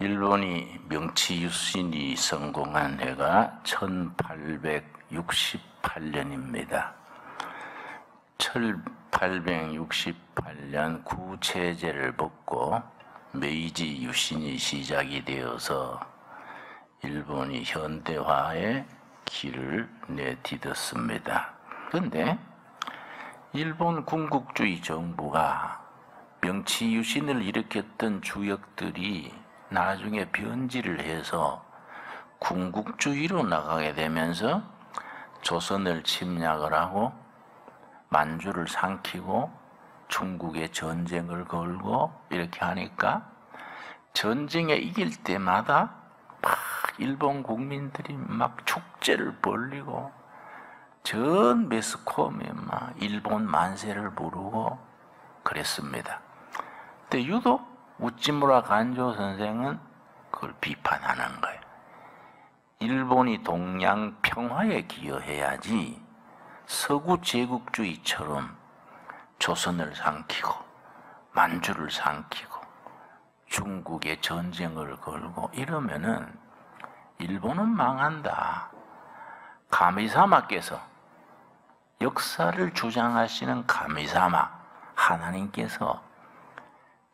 일본이 명치 유신이 성공한 해가 1868년입니다. 1868년 구체제를 벗고 메이지 유신이 시작이 되어서 일본이 현대화의 길을 내디뎠습니다. 그런데 일본 군국주의 정부가 명치 유신을 일으켰던 주역들이 나중에 변질을 해서 군국주의로 나가게 되면서 조선을 침략을 하고 만주를 삼키고 중국에 전쟁을 걸고 이렇게 하니까 전쟁에 이길 때마다 막 일본 국민들이 막 축제를 벌이고 전 매스컴에 막 일본 만세를 부르고 그랬습니다. 근데 유독 우찌무라 간조 선생은 그걸 비판하는 거예요. 일본이 동양 평화에 기여해야지 서구 제국주의처럼 조선을 삼키고 만주를 삼키고 중국에 전쟁을 걸고 이러면은 일본은 망한다. 가미사마께서 역사를 주장하시는 가미사마 하나님께서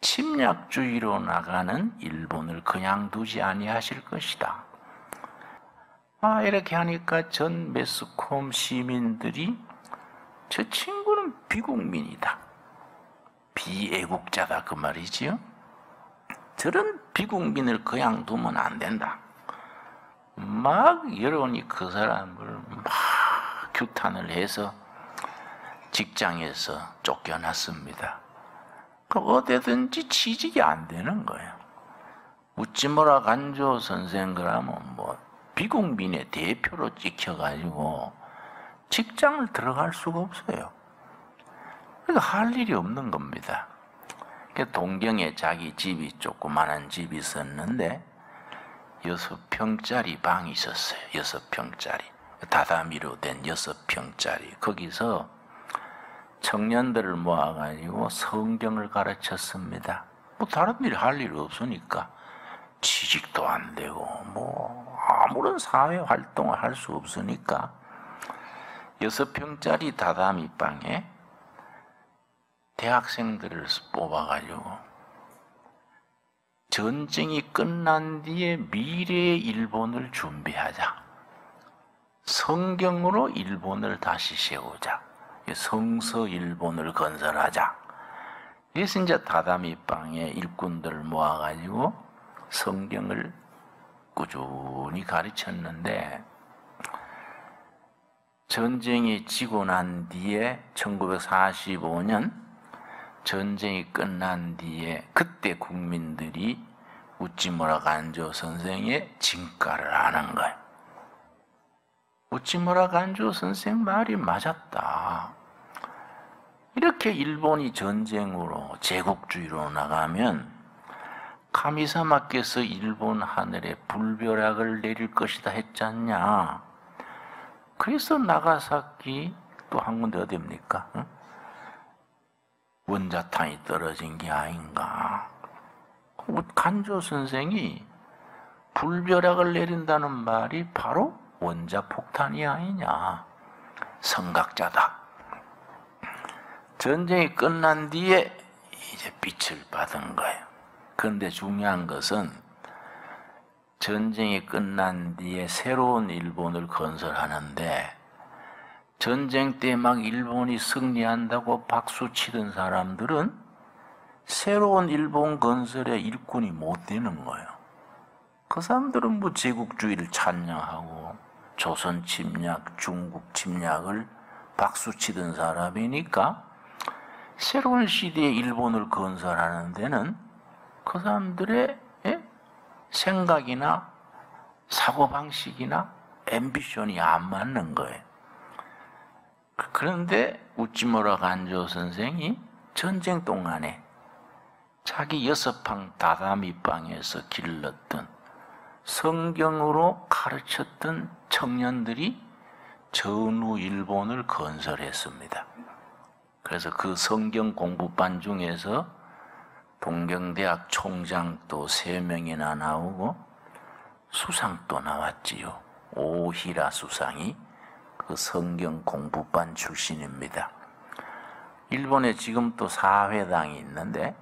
침략주의로 나가는 일본을 그냥 두지 아니하실 것이다. 이렇게 하니까 전 매스컴 시민들이 저 친구는 비국민이다. 비애국자다 그 말이지요. 저런 비국민을 그냥 두면 안 된다. 막 여론이 그 사람을 막 규탄을 해서 직장에서 쫓겨났습니다. 어디든지 취직이 안 되는 거예요. 우찌무라 간조 선생 그러면 뭐 비국민의 대표로 찍혀가지고 직장을 들어갈 수가 없어요. 그러니까 할 일이 없는 겁니다. 동경에 자기 집이 조그마한 집이 있었는데 6평짜리 방이 있었어요. 6평짜리 다다미로 된 6평짜리 거기서 청년들을 모아가지고 성경을 가르쳤습니다. 뭐 다른 일 할 일 없으니까 취직도 안 되고 뭐 아무런 사회 활동을 할 수 없으니까 6평짜리 다다미 방에 대학생들을 뽑아가지고 전쟁이 끝난 뒤에 미래의 일본을 준비하자. 성경으로 일본을 다시 세우자. 성서 일본을 건설하자. 그래서 이제 다다미 방에 일꾼들을 모아가지고 성경을 꾸준히 가르쳤는데 전쟁이 지고 난 뒤에 1945년 전쟁이 끝난 뒤에 그때 국민들이 우찌무라 간조 선생의 진가를 아는 거예요. 우찌무라 간조 선생 말이 맞았다. 이렇게 일본이 전쟁으로 제국주의로 나가면 카미사마께서 일본 하늘에 불벼락을 내릴 것이다 했잖냐. 그래서 나가사키 또 한 군데 어디입니까? 응? 원자탄이 떨어진 게 아닌가. 간조 선생이 불벼락을 내린다는 말이 바로 원자폭탄이 아니냐. 선각자다. 전쟁이 끝난 뒤에 이제 빛을 받은 거예요. 그런데 중요한 것은 전쟁이 끝난 뒤에 새로운 일본을 건설하는데 전쟁 때 막 일본이 승리한다고 박수 치던 사람들은 새로운 일본 건설의 일꾼이 못 되는 거예요. 그 사람들은 뭐 제국주의를 찬양하고 조선 침략, 중국 침략을 박수 치던 사람이니까 새로운 시대의 일본을 건설하는 데는 그 사람들의 생각이나 사고방식이나 앰비션이 안 맞는 거예요. 그런데 우찌무라 간조 선생이 전쟁 동안에 자기 6방 다다미 방에서 길렀던 성경으로 가르쳤던 청년들이 전후 일본을 건설했습니다. 그래서 그 성경 공부반 중에서 동경대학 총장도 3명이나 나오고 수상도 나왔지요. 오히라 수상이 그 성경 공부반 출신입니다. 일본에 지금 또 사회당이 있는데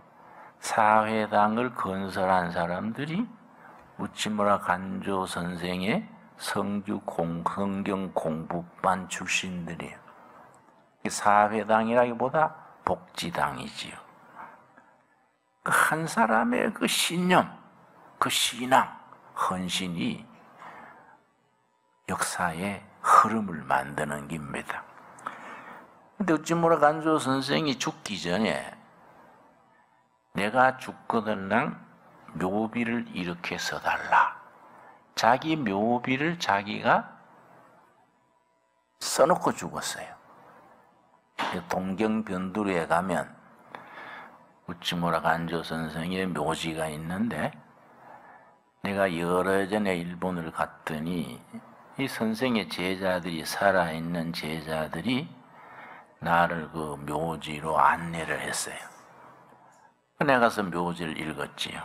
사회당을 건설한 사람들이 우치무라 간조 선생의 성경 공부반 출신들이에요. 사회당이라기보다 복지당이지요. 한 사람의 그 신념, 그 신앙, 헌신이 역사의 흐름을 만드는 겁니다. 근데 우치무라 간조 선생이 죽기 전에 내가 죽거든 난 묘비를 이렇게 써달라. 자기 묘비를 자기가 써놓고 죽었어요. 동경변두리에 가면 우치무라 간조 선생의 묘지가 있는데 내가 여러 전에 일본을 갔더니 이 선생의 제자들이 살아있는 제자들이 나를 그 묘지로 안내를 했어요. 내가 가서 묘지를 읽었지요.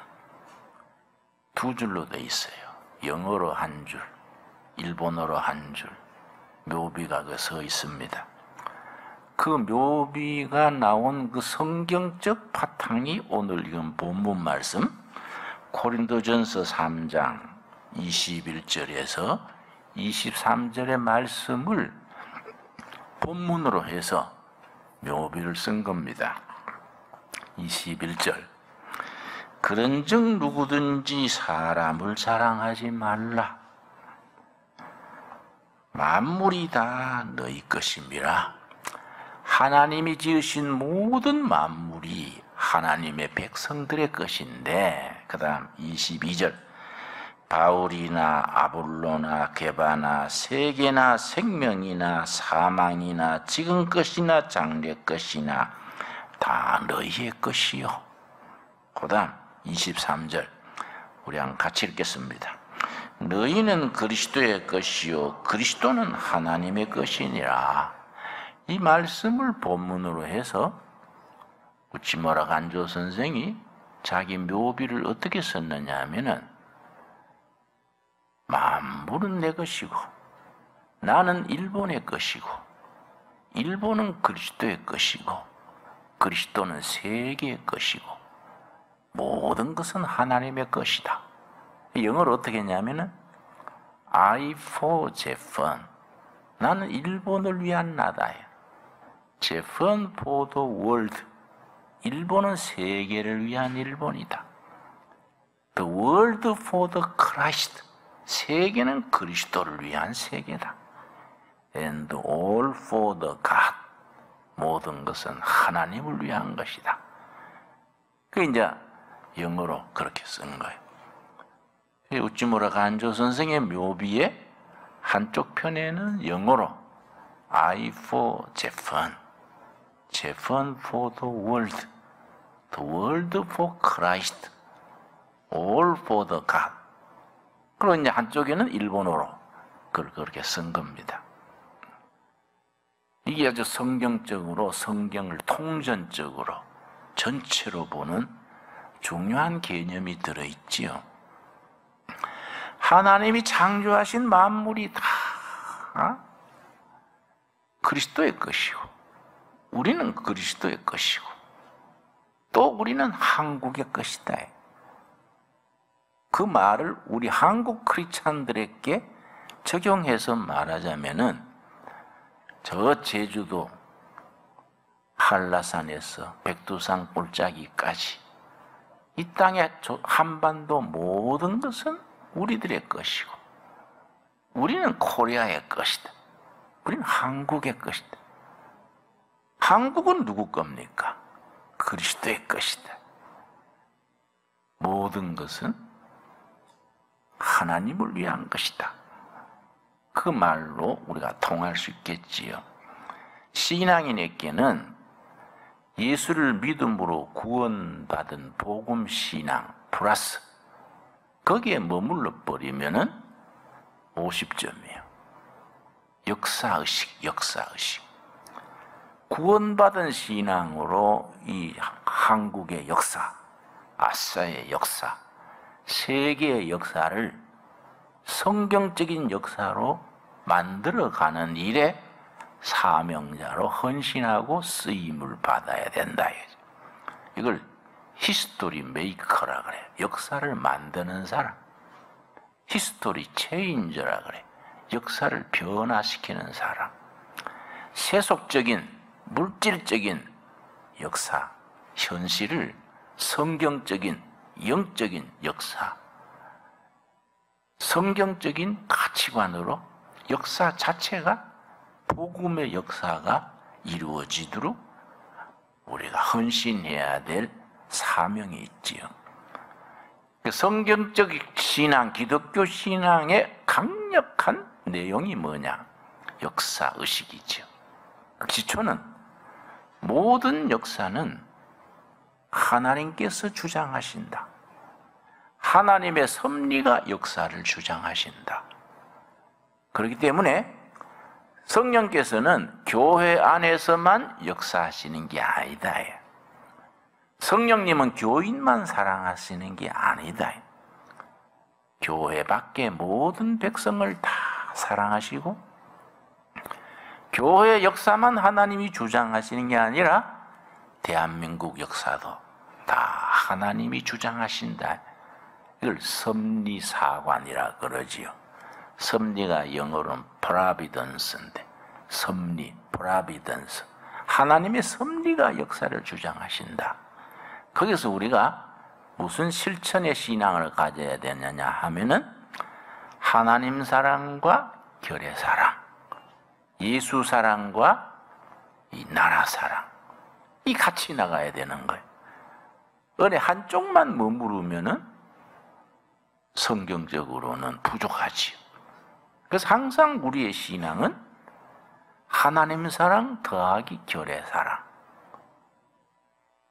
2줄로 돼 있어요. 영어로 1줄, 일본어로 1줄, 묘비가 서 있습니다. 그 묘비가 나온 그 성경적 바탕이 오늘 이건 본문 말씀 고린도전서 3장 21절에서 23절의 말씀을 본문으로 해서 묘비를 쓴 겁니다. 21절 그런즉 누구든지 사람을 자랑하지 말라. 만물이 다 너희 것임이라. 하나님이 지으신 모든 만물이 하나님의 백성들의 것인데 그 다음 22절 바울이나 아볼로나 게바나 세계나 생명이나 사망이나 지금 것이나 장래 것이나 다 너희의 것이요. 그 다음 23절 우리 한번 같이 읽겠습니다. 너희는 그리스도의 것이요 그리스도는 하나님의 것이니라. 이 말씀을 본문으로 해서 우치무라 간조 선생이 자기 묘비를 어떻게 썼느냐 하면은 만물은 내 것이고 나는 일본의 것이고 일본은 그리스도의 것이고 그리스도는 세계의 것이고 모든 것은 하나님의 것이다. 영어로 어떻게 했냐면은 I for Japan 나는 일본을 위한 나다예요. Japan for the world 일본은 세계를 위한 일본이다. The world for the Christ 세계는 그리스도를 위한 세계다. And all for the God 모든 것은 하나님을 위한 것이다. 그 이제 영어로 그렇게 쓴 거예요. 우치무라 간조 선생의 묘비에 한쪽 편에는 영어로 I for Japan, Japan for the world for Christ, all for the God. 그리고 이제 한쪽에는 일본어로 그렇게 쓴 겁니다. 이게 아주 성경적으로 성경을 통전적으로 전체로 보는 중요한 개념이 들어있지요. 하나님이 창조하신 만물이 다 그리스도의 것이고 우리는 그리스도의 것이고 또 우리는 한국의 것이다. 그 말을 우리 한국 크리스찬들에게 적용해서 말하자면은 저 제주도 한라산에서 백두산 골짜기까지 이 땅의 한반도 모든 것은 우리들의 것이고 우리는 코리아의 것이다. 우리는 한국의 것이다. 한국은 누구 겁니까? 그리스도의 것이다. 모든 것은 하나님을 위한 것이다. 그 말로 우리가 통할 수 있겠지요. 신앙인에게는 예수를 믿음으로 구원받은 복음신앙 플러스 거기에 머물러 버리면은 50점이에요. 역사의식. 구원받은 신앙으로 이 한국의 역사, 아싸의 역사, 세계의 역사를 성경적인 역사로 만들어가는 일에 사명자로 헌신하고 쓰임을 받아야 된다. 이걸 히스토리 메이커라 그래. 역사를 만드는 사람. 히스토리 체인저라 그래. 역사를 변화시키는 사람. 세속적인 물질적인 역사, 현실을 성경적인 영적인 역사, 성경적인 가치관으로 역사 자체가 복음의 역사가 이루어지도록 우리가 헌신해야 될 사명이 있지요. 성경적 신앙, 기독교 신앙의 강력한 내용이 뭐냐? 역사 의식이죠. 기초는 모든 역사는 하나님께서 주장하신다. 하나님의 섭리가 역사를 주장하신다. 그렇기 때문에 성령께서는 교회 안에서만 역사하시는 게 아니다. 성령님은 교인만 사랑하시는 게 아니다. 교회 밖의 모든 백성을 다 사랑하시고 교회 역사만 하나님이 주장하시는 게 아니라 대한민국 역사도 다 하나님이 주장하신다. 이걸 섭리사관이라 그러지요. 섭리가 영어로는 providence인데 섭리, providence. 하나님의 섭리가 역사를 주장하신다. 거기서 우리가 무슨 실천의 신앙을 가져야 되느냐 하면은 하나님 사랑과 결의 사랑, 예수 사랑과 이 나라 사랑, 이 같이 나가야 되는 거예요. 어느 한쪽만 머무르면은 성경적으로는 부족하지요. 그래서 항상 우리의 신앙은 하나님 사랑 더하기 결의 사랑,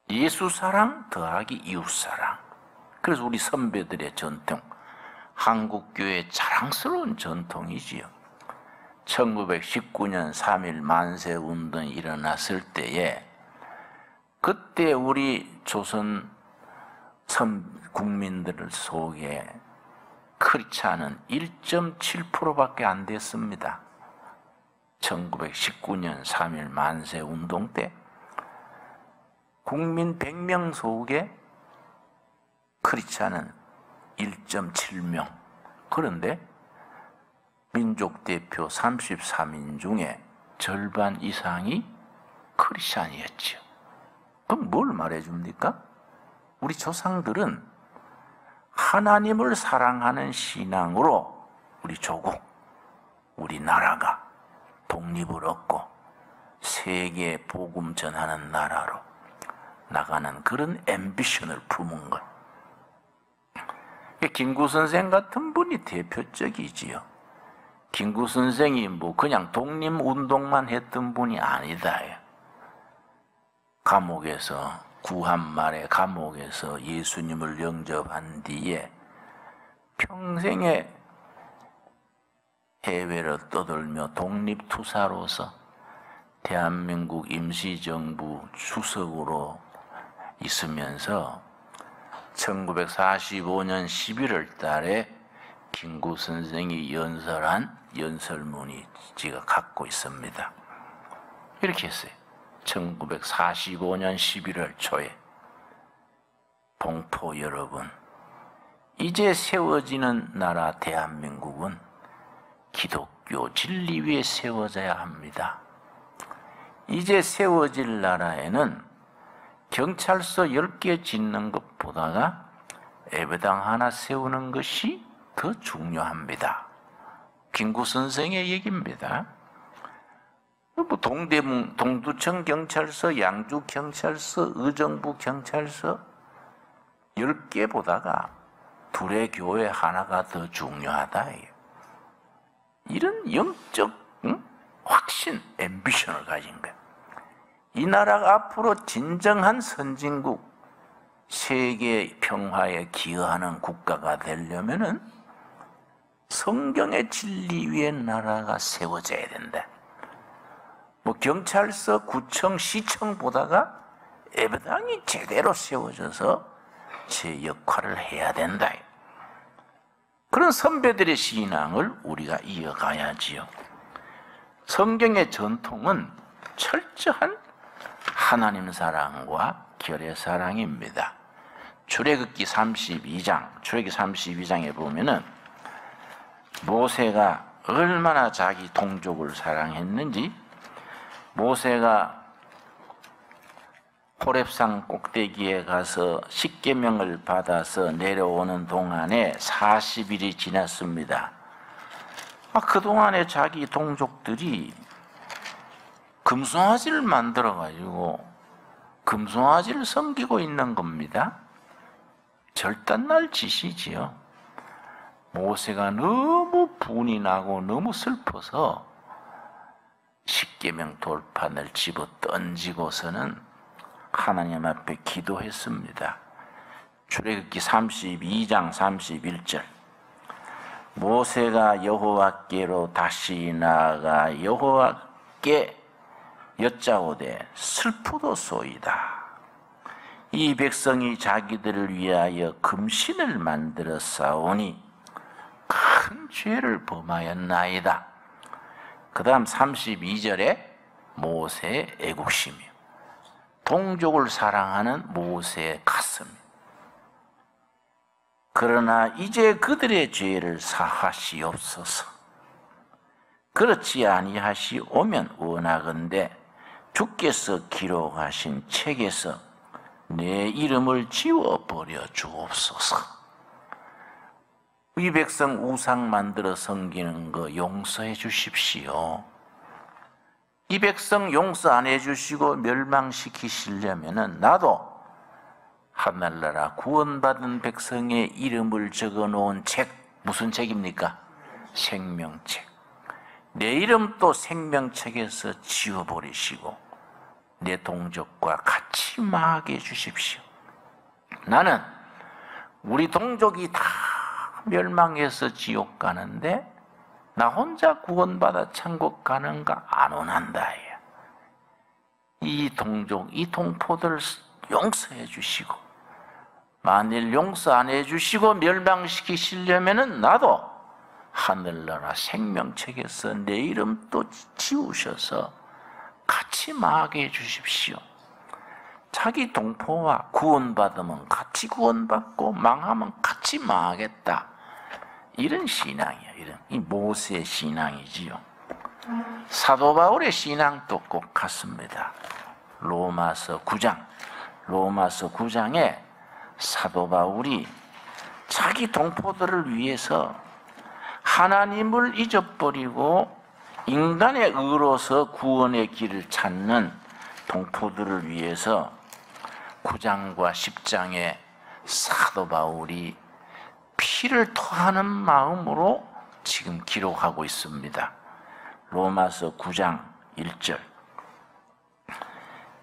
예수 사랑 더하기 이웃 사랑. 그래서 우리 선배들의 전통, 한국교회의 자랑스러운 전통이지요. 1919년 3.1 만세운동이 일어났을 때에 그때 우리 조선 국민들 속에 크리스찬은 1.7%밖에 안 됐습니다. 1919년 3.1 만세운동 때 국민 100명 속에 크리스찬은 1.7명. 그런데 민족대표 34민 중에 절반 이상이 크리스찬이었죠. 그럼 뭘 말해줍니까? 우리 조상들은 하나님을 사랑하는 신앙으로 우리 조국, 우리 나라가 독립을 얻고 세계에 복음 전하는 나라로 나가는 그런 앰비션을 품은 것. 김구 선생 같은 분이 대표적이지요. 김구 선생이 뭐 그냥 독립운동만 했던 분이 아니다. 감옥에서 구한 말에 감옥에서 예수님을 영접한 뒤에 평생에 해외를 떠돌며 독립투사로서 대한민국 임시정부 수석으로 있으면서 1945년 11월 달에 김구 선생이 연설한 연설문이 제가 갖고 있습니다. 이렇게 했어요. 1945년 11월 초에 동포 여러분, 이제 세워지는 나라 대한민국은 기독교 진리 위에 세워져야 합니다. 이제 세워질 나라에는 경찰서 10개 짓는 것보다가 예배당 하나 세우는 것이 더 중요합니다. 김구 선생의 얘기입니다. 뭐 동대문, 동두천 경찰서, 양주 경찰서, 의정부 경찰서 10개보다가 둘의 교회 하나가 더 중요하다. 이런 영적 확신, 앰비션을 가진 거예요. 이 나라가 앞으로 진정한 선진국, 세계 평화에 기여하는 국가가 되려면은 성경의 진리 위에 나라가 세워져야 된다. 뭐 경찰서, 구청, 시청보다가 예배당이 제대로 세워져서 제 역할을 해야 된다. 그런 선배들의 신앙을 우리가 이어가야지요. 성경의 전통은 철저한 하나님 사랑과 결의 사랑입니다. 출애굽기 32장에 보면은 모세가 얼마나 자기 동족을 사랑했는지, 모세가 호렙산 꼭대기에 가서 십계명을 받아서 내려오는 동안에 40일이 지났습니다. 그동안에 자기 동족들이 금송아지를 만들어가지고 금송아지를 섬기고 있는 겁니다. 절단날 짓이지요. 모세가 너무 분이 나고 너무 슬퍼서 십계명 돌판을 집어 던지고서는 하나님 앞에 기도했습니다. 출애굽기 32장 31절, 모세가 여호와께로 다시 나아가 여호와께 여짜오되 슬프도소이다. 이 백성이 자기들을 위하여 금신을 만들어 싸우니 큰 죄를 범하였나이다. 그 다음 32절에 모세의 애국심이요, 동족을 사랑하는 모세의 가슴. 그러나 이제 그들의 죄를 사하시옵소서. 그렇지 아니하시오면 원하건대 주께서 기록하신 책에서 내 이름을 지워버려 주옵소서. 이 백성 우상 만들어 섬기는 거 용서해 주십시오. 이 백성 용서 안 해주시고 멸망시키시려면은 나도 하늘나라 구원받은 백성의 이름을 적어놓은 책, 무슨 책입니까? 생명책. 내 이름도 생명책에서 지워버리시고 내 동족과 같이 망하게 해주십시오. 나는 우리 동족이 다 멸망해서 지옥 가는데 나 혼자 구원받아 천국 가는가 안 원한다. 이 동족, 이 동포들 용서해 주시고, 만일 용서 안 해주시고 멸망시키시려면은 나도 하늘나라 생명책에서 내 이름도 지우셔서 같이 망하게 해주십시오. 자기 동포와 구원받으면 같이 구원받고 망하면 같이 망하겠다. 이런 신앙이에요. 이 모세의 신앙이지요. 사도 바울의 신앙도 꼭 같습니다. 로마서 9장에 사도 바울이 자기 동포들을 위해서 하나님을 잊어버리고 인간의 의로서 구원의 길을 찾는 동포들을 위해서 9장과 10장에 사도 바울이 피를 토하는 마음으로 지금 기록하고 있습니다. 로마서 9장 1절,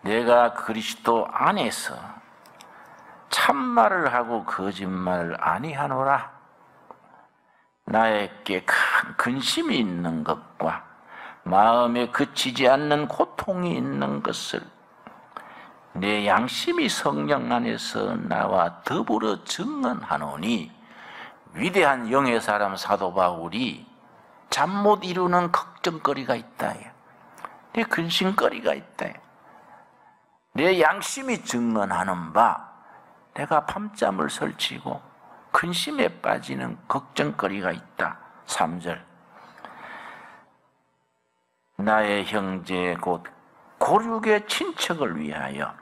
내가 그리스도 안에서 참말을 하고 거짓말을 아니하노라. 나에게 큰 근심이 있는 것과 마음에 그치지 않는 고통이 있는 것을 내 양심이 성령 안에서 나와 더불어 증언하노니, 위대한 영의 사람 사도 바울이 잠 못 이루는 걱정거리가 있다. 내 근심거리가 있다. 내 양심이 증언하는 바, 내가 밤잠을 설치고 근심에 빠지는 걱정거리가 있다. 3절, 나의 형제 곧 고륙의 친척을 위하여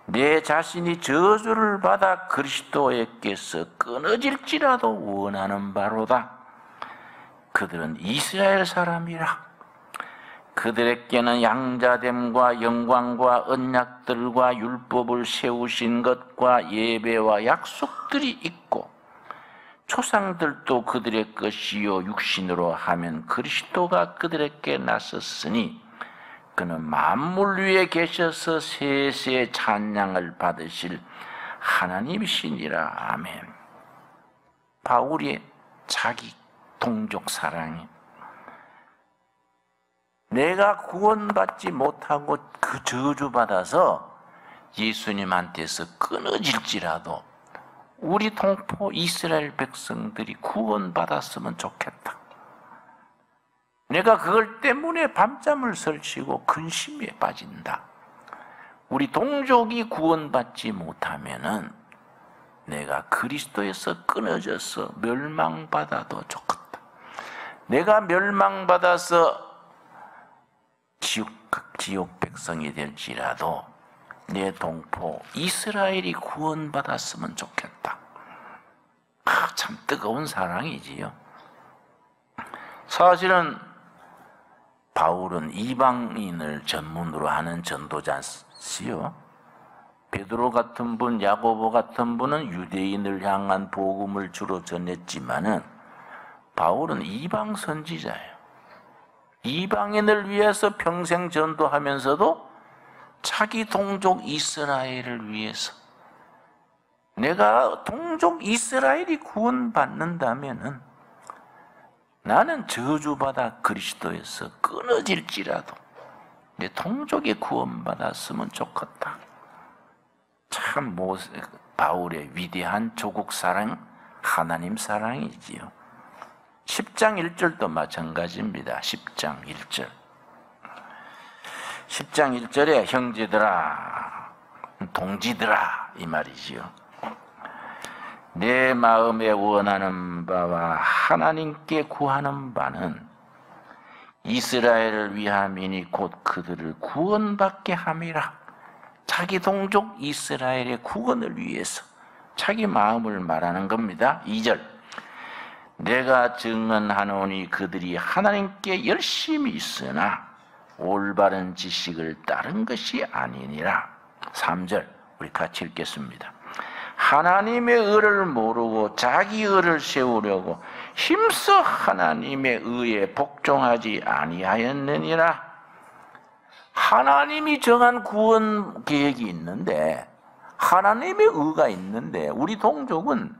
내 자신이 저주를 받아 그리스도에게서 끊어질지라도 원하는 바로다. 그들은 이스라엘 사람이라. 그들에게는 양자됨과 영광과 언약들과 율법을 세우신 것과 예배와 약속들이 있고, 조상들도 그들의 것이요 육신으로 하면 그리스도가 그들에게 나섰으니 그는 만물 위에 계셔서 세세 찬양을 받으실 하나님이시니라. 아멘. 바울의 자기 동족 사랑이, 내가 구원받지 못하고 그 저주받아서 예수님한테서 끊어질지라도 우리 동포 이스라엘 백성들이 구원받았으면 좋겠다. 내가 그걸 때문에 밤잠을 설치고 근심에 빠진다. 우리 동족이 구원받지 못하면은 내가 그리스도에서 끊어져서 멸망받아도 좋겠다. 내가 멸망받아서 지옥 백성이 될지라도 내 동포 이스라엘이 구원받았으면 좋겠다. 참 뜨거운 사랑이지요. 사실은 바울은 이방인을 전문으로 하는 전도자시요. 베드로 같은 분, 야고보 같은 분은 유대인을 향한 복음을 주로 전했지만은 바울은 이방 선지자예요. 이방인을 위해서 평생 전도하면서도 자기 동족 이스라엘을 위해서 내가 동족 이스라엘이 구원받는다면은 나는 저주받아 그리스도에서 끊어질지라도 내 동족이 구원받았으면 좋겠다. 참 바울의 위대한 조국 사랑, 하나님 사랑이지요. 10장 1절도 마찬가지입니다. 10장 1절. 10장 1절에 형제들아, 동지들아 이 말이지요. 내 마음에 원하는 바와 하나님께 구하는 바는 이스라엘을 위함이니 곧 그들을 구원받게 함이라. 자기 동족 이스라엘의 구원을 위해서 자기 마음을 말하는 겁니다. 2절. 내가 증언하노니 그들이 하나님께 열심히 있으나 올바른 지식을 따른 것이 아니니라. 3절 우리 같이 읽겠습니다. 하나님의 의를 모르고 자기 의를 세우려고 힘써 하나님의 의에 복종하지 아니하였느니라. 하나님이 정한 구원 계획이 있는데, 하나님의 의가 있는데 우리 동족은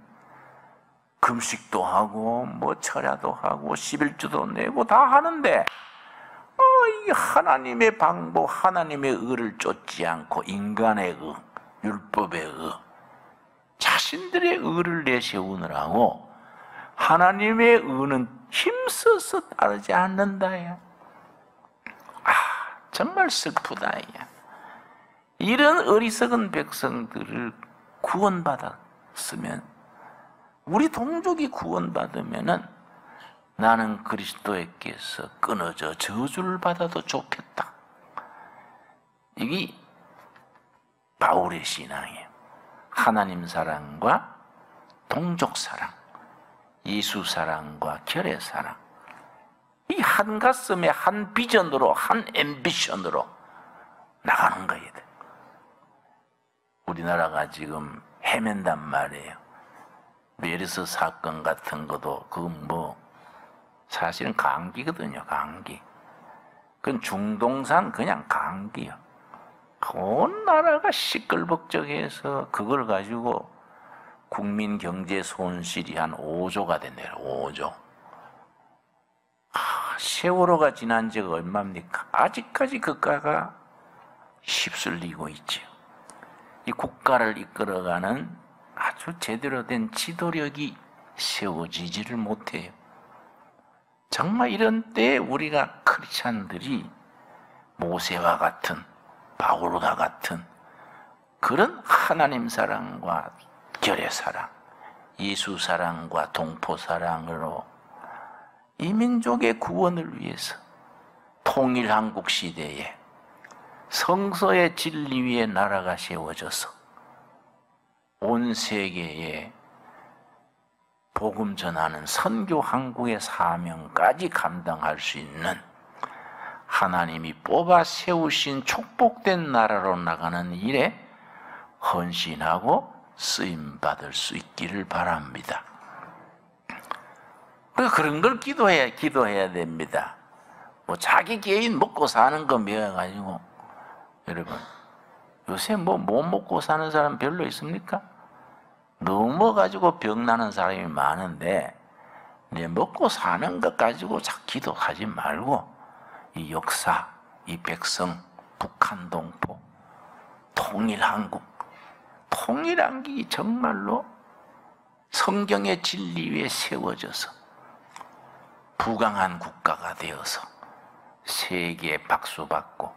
금식도 하고 철야도 하고 11조도 내고 다 하는데 이 하나님의 방법, 하나님의 의를 쫓지 않고 인간의 의, 율법의 의, 자신들의 의를 내세우느라고 하나님의 의는 힘써서 따르지 않는다야. 정말 슬프다. 이런 어리석은 백성들을 구원받았으면, 우리 동족이 구원받으면은 나는 그리스도에게서 끊어져 저주를 받아도 좋겠다. 이게 바울의 신앙이에요. 하나님 사랑과 동족 사랑, 예수 사랑과 결의 사랑, 이 한 가슴에 한 비전으로, 한 앰비션으로 나가는 거예요. 우리나라가 지금 헤맨단 말이에요. 메르스 사건 같은 것도 그건 사실은 감기거든요. 감기. 그건 중동산 그냥 감기요. 온 나라가 시끌벅적해서 그걸 가지고 국민 경제 손실이 한 5조가 된대요. 5조. 세월호가 지난 지가 얼마입니까? 아직까지 그 가가 휩쓸리고 있지요. 이 국가를 이끌어가는 아주 제대로 된 지도력이 세워지지를 못해요. 정말 이런 때에 우리가 크리스찬들이 모세와 같은, 바울과 같은 그런 하나님 사랑과 결의 사랑, 예수 사랑과 동포 사랑으로 이 민족의 구원을 위해서 통일 한국 시대에 성서의 진리 위에 나라가 세워져서 온 세계에 복음 전하는 선교 한국의 사명까지 감당할 수 있는 하나님이 뽑아 세우신 축복된 나라로 나가는 일에 헌신하고 쓰임받을 수 있기를 바랍니다. 그런 걸 기도해야 됩니다. 자기 개인 먹고 사는 거 매어가지고, 여러분, 요새 못 먹고 사는 사람 별로 있습니까? 넘어가지고 병 나는 사람이 많은데, 내 먹고 사는 것 가지고 자꾸 기도하지 말고, 이 역사, 이 백성, 북한 동포, 통일 한국, 통일한 게 정말로 성경의 진리 위에 세워져서 부강한 국가가 되어서 세계에 박수받고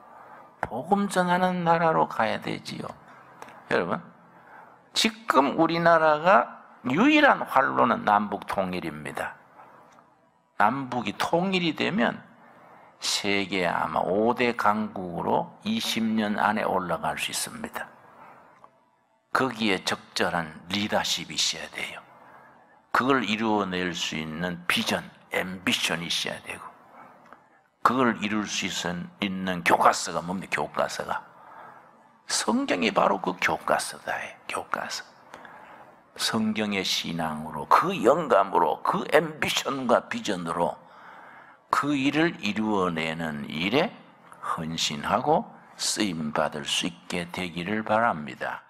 복음 전하는 나라로 가야 되지요. 여러분, 지금 우리나라가 유일한 활로는 남북 통일입니다. 남북이 통일이 되면 세계 아마 5대 강국으로 20년 안에 올라갈 수 있습니다. 거기에 적절한 리더십이 있어야 돼요. 그걸 이루어낼 수 있는 비전, 앰비션이 있어야 되고, 그걸 이룰 수 있는 교과서가 뭡니까? 교과서가. 성경이 바로 그 교과서다. 교과서. 성경의 신앙으로, 그 영감으로, 그 앰비션과 비전으로 그 일을 이루어내는 일에 헌신하고 쓰임받을 수 있게 되기를 바랍니다.